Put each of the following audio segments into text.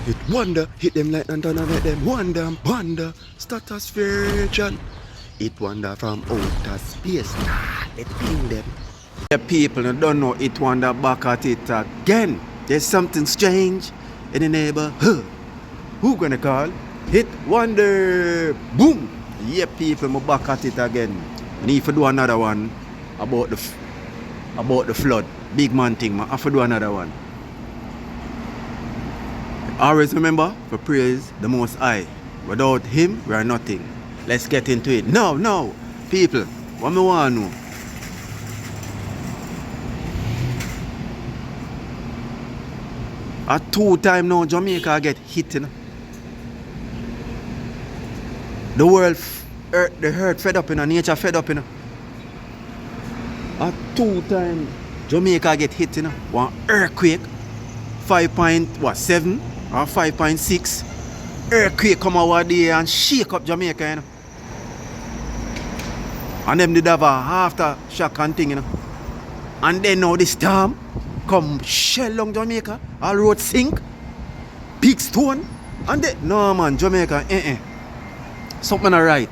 It wonder, hit them like and thunder, make them wonder and ponder. Stratosphere region. It wonder from outer space. Nah, let ping them. The people don't know it wonder back at it again. There's something strange in the neighborhood. Who gonna call? Hit wonder. Boom. Yeah, people, me back at it again. I need to do another one about the flood. Big man thing, I have to do another one. Always remember to praise the Most High. Without Him, we are nothing. Let's get into it. Now, people, what me want to know? A 2 times now Jamaica get hit, you know? The world, the earth fed up, you know? Nature fed up, you know? A 2 times Jamaica get hit, you know? One earthquake, 5.7 or 5.6. Earthquake come over there and shake up Jamaica, you know? And them did have a aftershock and thing, you know? And then now the storm come shell along Jamaica, all road sink, big stone, and then, no man, Jamaica, something alright.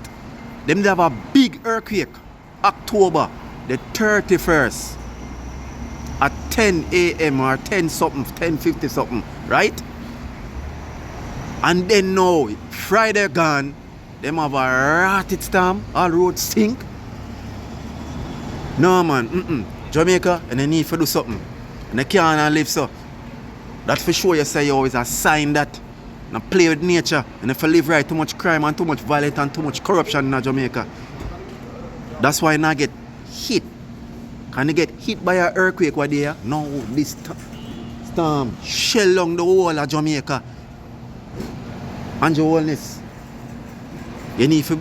Them did have a big earthquake, October the 31st, at 10 a.m. or 10 something, 10:50 something, right? And then now, Friday gone, them have a ratted storm, all roads sink. No man, Jamaica, and they need to do something. And they can't live so. That's for sure you say you always a sign that. And play with nature. And if you live right, too much crime and too much violence and too much corruption in Jamaica. That's why I get hit. Can you get hit by an earthquake what there? No, this storm shell along the whole of Jamaica. And your wholeness. You need to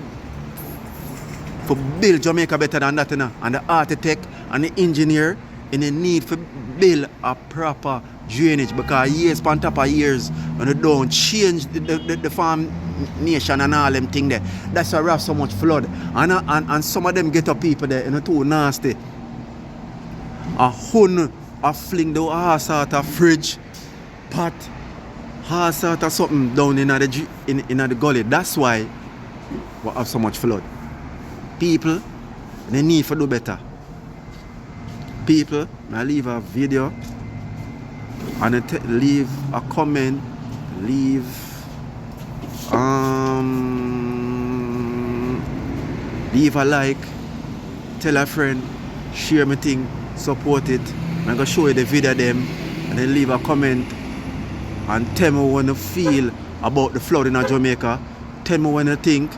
build Jamaica better than that, you know? And the architect and the engineer, and they need to build a proper drainage, because years on top of years and they don't change the farm nation and all them thing there. That's why we have so much flood. And some of them get up people there and too nasty. A hun a fling the horse out of fridge, pot, horse out of something down in the gully. That's why we have so much flood. People, they need to do better. People, I leave a video and leave a comment, leave a like, tell a friend, share my thing, support it. I'm gonna show you the video them, and then leave a comment and tell me what you feel about the flood in Jamaica. Tell me what you think.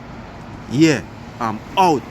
Yeah, I'm out.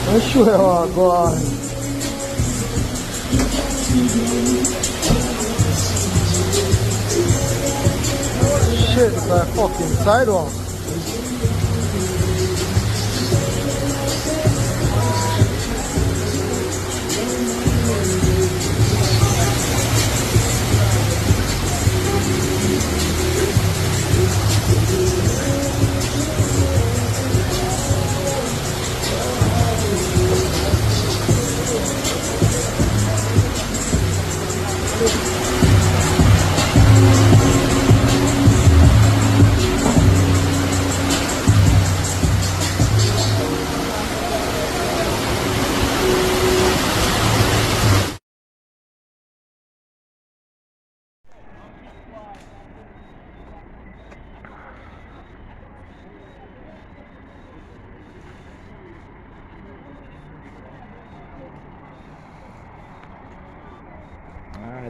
I swear, oh God. Shit, it's a fucking sidewalk.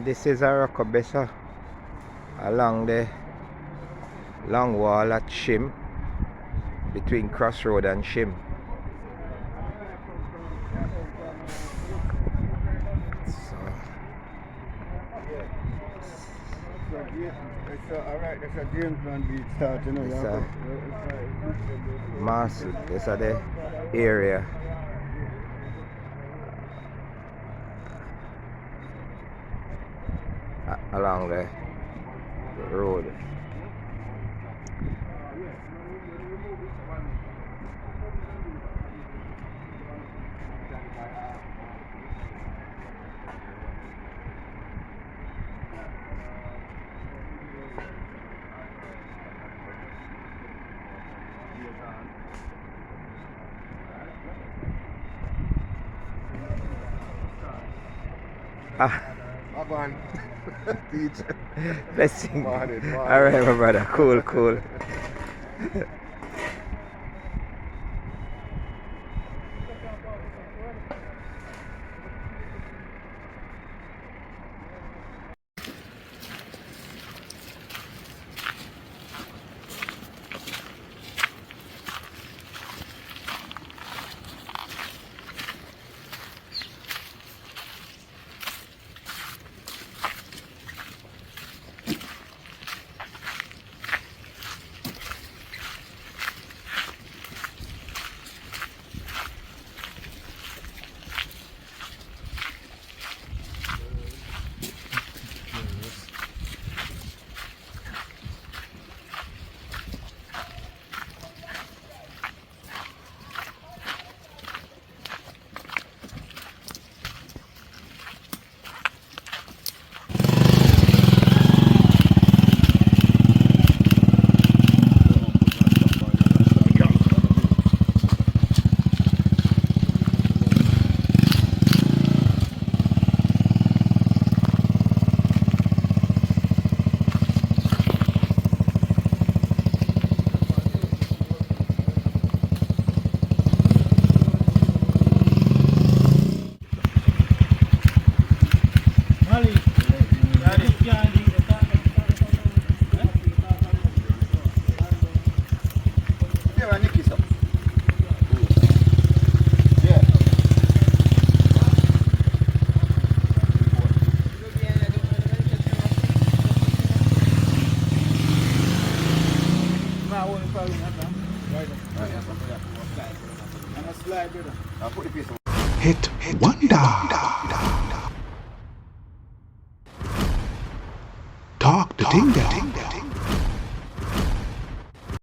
This is a Rockabessa along the long wall at Shim. between Crossroad and Shim. Alright, it's a James Bond beach start, you know. It's massive. This is the area. Along the road. Aban. Beach. Blessing. Morning. Alright, my brother. Cool. Hit wonder. Talk the thing down.